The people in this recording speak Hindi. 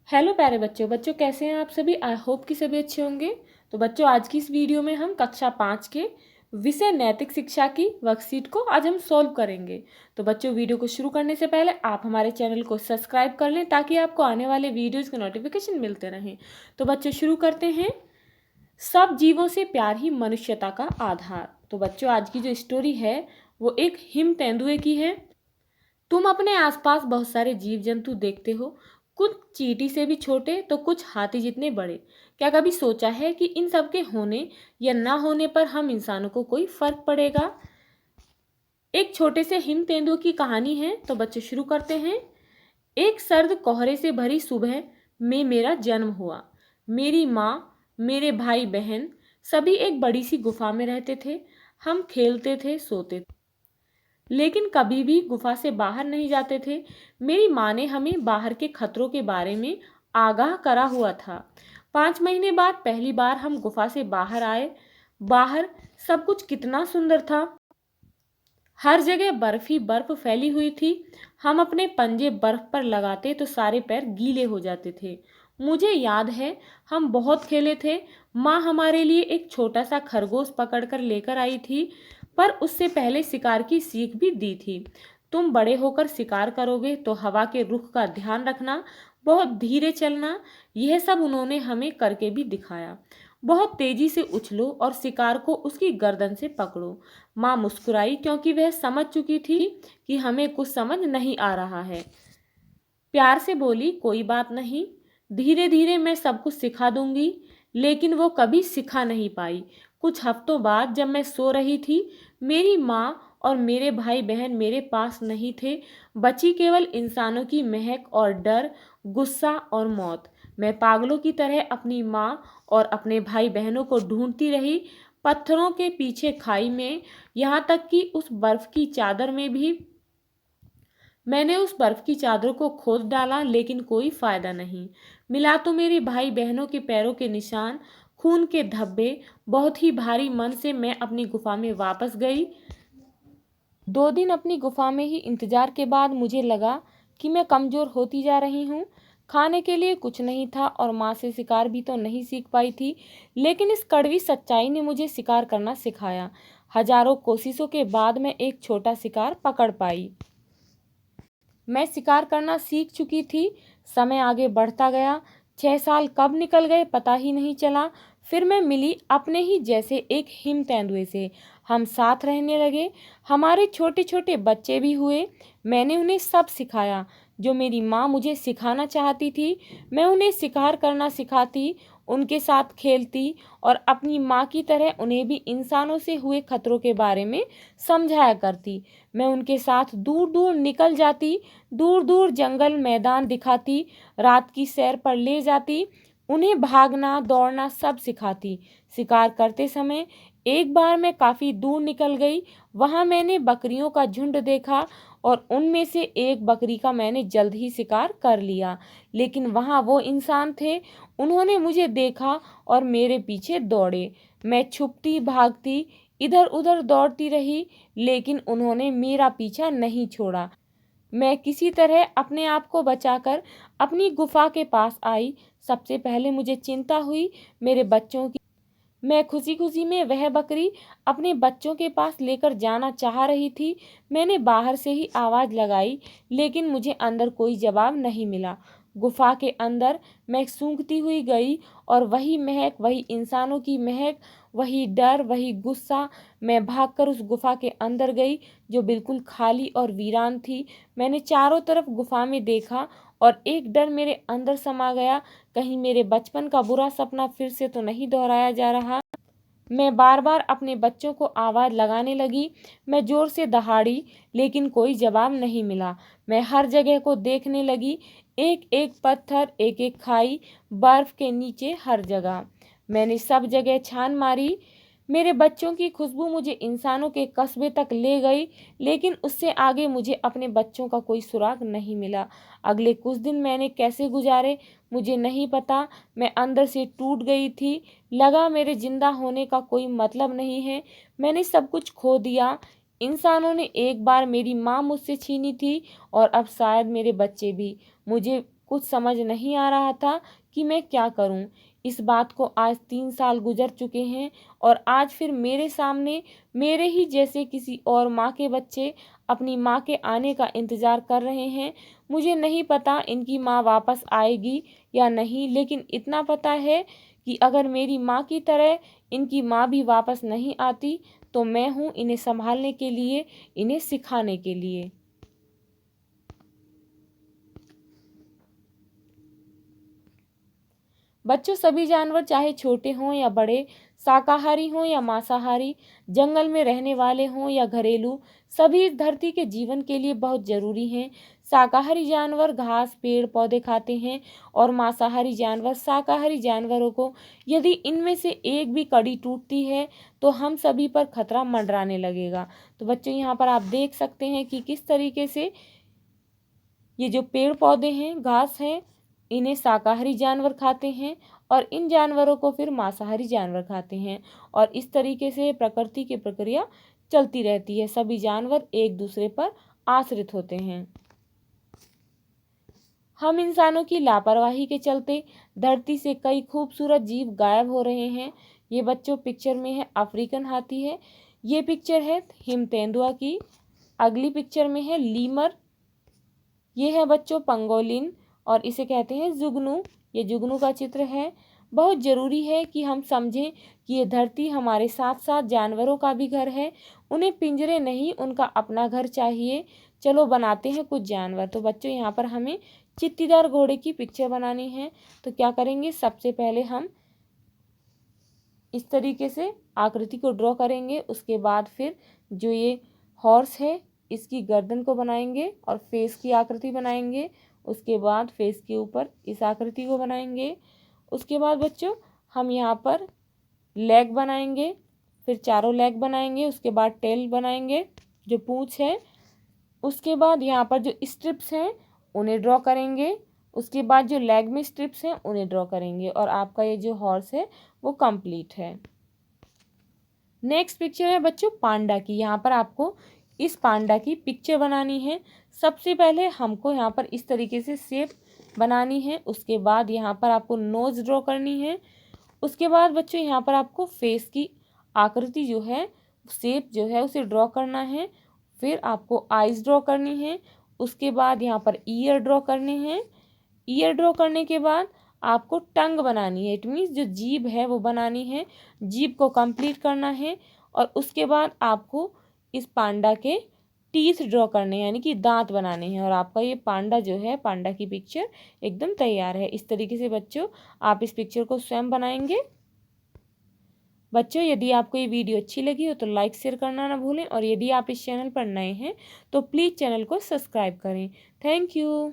हेलो प्यारे बच्चों बच्चों कैसे हैं आप सभी। आई होप कि सभी अच्छे होंगे। तो बच्चों आज की इस वीडियो में हम कक्षा 5 के विषय नैतिक शिक्षा की वर्कशीट को आज हम सॉल्व करेंगे। तो बच्चों वीडियो को शुरू करने से पहले आप हमारे चैनल को सब्सक्राइब कर लें ताकि आपको आने वाले वीडियोज़ के नोटिफिकेशन मिलते रहें। तो बच्चों शुरू करते हैं। सब जीवों से प्यार ही मनुष्यता का आधार। तो बच्चों आज की जो स्टोरी है वो एक हिम तेंदुए की है। तुम अपने आसपास बहुत सारे जीव जंतु देखते हो, कुछ चींटी से भी छोटे तो कुछ हाथी जितने बड़े। क्या कभी सोचा है कि इन सब के होने या ना होने पर हम इंसानों को कोई फर्क पड़ेगा। एक छोटे से हिम तेंदुए की कहानी है। तो बच्चे शुरू करते हैं। एक सर्द कोहरे से भरी सुबह में मेरा जन्म हुआ। मेरी माँ, मेरे भाई बहन सभी एक बड़ी सी गुफा में रहते थे। हम खेलते थे, सोते थे, लेकिन कभी भी गुफा से बाहर नहीं जाते थे। मेरी माँ ने हमें बाहर के खतरों के बारे में आगाह करा हुआ था। 5 महीने बाद पहली बार हम गुफा से बाहर आए। बाहर सब कुछ कितना सुंदर था। हर जगह बर्फ ही बर्फ फैली हुई थी। हम अपने पंजे बर्फ पर लगाते तो सारे पैर गीले हो जाते थे। मुझे याद है हम बहुत खेले थे। माँ हमारे लिए एक छोटा सा खरगोश पकड़कर लेकर आई थी, पर उससे पहले शिकार की सीख भी दी थी। तुम बड़े होकर शिकार करोगे तो हवा के रुख का ध्यान रखना, बहुत धीरे चलना। यह सब उन्होंने हमें करके भी दिखाया। बहुत तेजी से उछलो और शिकार को उसकी गर्दन से पकड़ो। माँ मुस्कुराई क्योंकि वह समझ चुकी थी कि हमें कुछ समझ नहीं आ रहा है। प्यार से बोली, कोई बात नहीं, धीरे धीरे मैं सब कुछ सिखा दूंगी। लेकिन वो कभी सिखा नहीं पाई। कुछ हफ्तों बाद जब मैं सो रही थी, मेरी माँ और मेरे भाई बहन मेरे पास नहीं थे। बची केवल इंसानों की महक और डर, गुस्सा और मौत। मैं पागलों की तरह अपनी माँ और अपने भाई बहनों को ढूंढती रही, पत्थरों के पीछे, खाई में, यहाँ तक कि उस बर्फ की चादर में भी। मैंने उस बर्फ की चादर को खोद डाला, लेकिन कोई फायदा नहीं मिला। तो मेरे भाई बहनों के पैरों के निशान, खून के धब्बे। बहुत ही भारी मन से मैं अपनी गुफा में वापस गई। 2 दिन अपनी गुफा में ही इंतजार के बाद मुझे लगा कि मैं कमजोर होती जा रही हूँ। खाने के लिए कुछ नहीं था और माँ से शिकार भी तो नहीं सीख पाई थी। लेकिन इस कड़वी सच्चाई ने मुझे शिकार करना सिखाया। हजारों कोशिशों के बाद मैं एक छोटा शिकार पकड़ पाई। मैं शिकार करना सीख चुकी थी। समय आगे बढ़ता गया। 6 साल कब निकल गए पता ही नहीं चला। फिर मैं मिली अपने ही जैसे एक हिम तेंदुए से। हम साथ रहने लगे। हमारे छोटे छोटे बच्चे भी हुए। मैंने उन्हें सब सिखाया जो मेरी माँ मुझे सिखाना चाहती थी। मैं उन्हें शिकार करना सिखाती, उनके साथ खेलती और अपनी माँ की तरह उन्हें भी इंसानों से हुए खतरों के बारे में समझाया करती। मैं उनके साथ दूर दूर निकल जाती, दूर दूर जंगल मैदान दिखाती, रात की सैर पर ले जाती, उन्हें भागना दौड़ना सब सिखाती। शिकार करते समय एक बार मैं काफ़ी दूर निकल गई। वहाँ मैंने बकरियों का झुंड देखा और उनमें से एक बकरी का मैंने जल्द ही शिकार कर लिया। लेकिन वहाँ वो इंसान थे। उन्होंने मुझे देखा और मेरे पीछे दौड़े। मैं छुपती भागती इधर उधर दौड़ती रही, लेकिन उन्होंने मेरा पीछा नहीं छोड़ा। मैं किसी तरह अपने आप को बचाकर अपनी गुफा के पास आई। सबसे पहले मुझे चिंता हुई मेरे बच्चों की। मैं खुशी खुशी में वह बकरी अपने बच्चों के पास लेकर जाना चाह रही थी। मैंने बाहर से ही आवाज़ लगाई, लेकिन मुझे अंदर कोई जवाब नहीं मिला। गुफा के अंदर मैं सूंघती हुई गई और वही महक, वही इंसानों की महक, वही डर, वही गुस्सा। मैं भागकर उस गुफा के अंदर गई जो बिल्कुल खाली और वीरान थी। मैंने चारों तरफ गुफा में देखा और एक डर मेरे अंदर समा गया। कहीं मेरे बचपन का बुरा सपना फिर से तो नहीं दोहराया जा रहा। मैं बार बार अपने बच्चों को आवाज़ लगाने लगी। मैं जोर से दहाड़ी, लेकिन कोई जवाब नहीं मिला। मैं हर जगह को देखने लगी, एक एक पत्थर, एक एक खाई, बर्फ के नीचे हर जगह। मैंने सब जगह छान मारी। मेरे बच्चों की खुशबू मुझे इंसानों के कस्बे तक ले गई, लेकिन उससे आगे मुझे अपने बच्चों का कोई सुराग नहीं मिला। अगले कुछ दिन मैंने कैसे गुजारे मुझे नहीं पता। मैं अंदर से टूट गई थी। लगा मेरे जिंदा होने का कोई मतलब नहीं है। मैंने सब कुछ खो दिया। इंसानों ने एक बार मेरी माँ मुझसे छीनी थी और अब शायद मेरे बच्चे भी। मुझे कुछ समझ नहीं आ रहा था कि मैं क्या करूं। इस बात को आज 3 साल गुजर चुके हैं और आज फिर मेरे सामने मेरे ही जैसे किसी और माँ के बच्चे अपनी माँ के आने का इंतज़ार कर रहे हैं। मुझे नहीं पता इनकी माँ वापस आएगी या नहीं, लेकिन इतना पता है कि अगर मेरी माँ की तरह इनकी माँ भी वापस नहीं आती तो मैं हूँ इन्हें संभालने के लिए, इन्हें सिखाने के लिए। बच्चों, सभी जानवर चाहे छोटे हों या बड़े, शाकाहारी हों या मांसाहारी, जंगल में रहने वाले हों या घरेलू, सभी इस धरती के जीवन के लिए बहुत जरूरी हैं। शाकाहारी जानवर घास पेड़ पौधे खाते हैं और मांसाहारी जानवर शाकाहारी जानवरों को यदि इनमें से एक भी कड़ी टूटती है तो हम सभी पर खतरा मंडराने लगेगा। तो बच्चों, यहाँ पर आप देख सकते हैं कि किस तरीके से ये जो पेड़ पौधे हैं, घास हैं, इन्हें शाकाहारी जानवर खाते हैं और इन जानवरों को फिर मांसाहारी जानवर खाते हैं और इस तरीके से प्रकृति की प्रक्रिया चलती रहती है। सभी जानवर एक दूसरे पर आश्रित होते हैं। हम इंसानों की लापरवाही के चलते धरती से कई खूबसूरत जीव गायब हो रहे हैं। ये बच्चों पिक्चर में है अफ्रीकन हाथी है, ये पिक्चर है हिम तेंदुआ की, अगली पिक्चर में है लीमर, ये है बच्चों पंगोलिन और इसे कहते हैं जुगनू। ये जुगनू का चित्र है। बहुत ज़रूरी है कि हम समझें कि ये धरती हमारे साथ साथ जानवरों का भी घर है। उन्हें पिंजरे नहीं, उनका अपना घर चाहिए। चलो बनाते हैं कुछ जानवर। तो बच्चों, यहाँ पर हमें चित्तीदार घोड़े की पिक्चर बनानी है। तो क्या करेंगे, सबसे पहले हम इस तरीके से आकृति को ड्रॉ करेंगे। उसके बाद फिर जो ये हॉर्स है इसकी गर्दन को बनाएंगे और फेस की आकृति बनाएंगे। उसके बाद फेस के ऊपर इस आकृति को बनाएंगे। उसके बाद बच्चों हम यहाँ पर लेग बनाएंगे, फिर चारों लेग बनाएंगे। उसके बाद टेल बनाएंगे, जो पूंछ है। उसके बाद यहाँ पर जो स्ट्रिप्स हैं उन्हें ड्रॉ करेंगे। उसके बाद जो लेग में स्ट्रिप्स हैं उन्हें ड्रॉ करेंगे और आपका ये जो हॉर्स है वो कंप्लीट है। नेक्स्ट पिक्चर है बच्चों पांडा की। यहाँ पर आपको इस पांडा की पिक्चर बनानी है। सबसे पहले हमको यहाँ पर इस तरीके से शेप बनानी है। उसके बाद यहाँ पर आपको नोज ड्रॉ करनी है। उसके बाद बच्चों यहाँ पर आपको फेस की आकृति जो है, शेप जो है, उसे ड्रॉ करना है। फिर आपको आईज ड्रॉ करनी है। उसके बाद यहाँ पर ईयर ड्रॉ करने हैं। ईयर ड्रॉ करने के बाद आपको टंग बनानी है, इट मीन्स जो जीभ है वो बनानी है। जीभ को कंप्लीट करना है और उसके बाद आपको इस पांडा के टीथ ड्रॉ करने हैं, यानी कि दांत बनाने हैं और आपका ये पांडा जो है, पांडा की पिक्चर एकदम तैयार है। इस तरीके से बच्चों आप इस पिक्चर को स्वयं बनाएंगे। बच्चों, यदि आपको ये वीडियो अच्छी लगी हो तो लाइक शेयर करना ना भूलें और यदि आप इस चैनल पर नए हैं तो प्लीज़ चैनल को सब्सक्राइब करें। Thank you.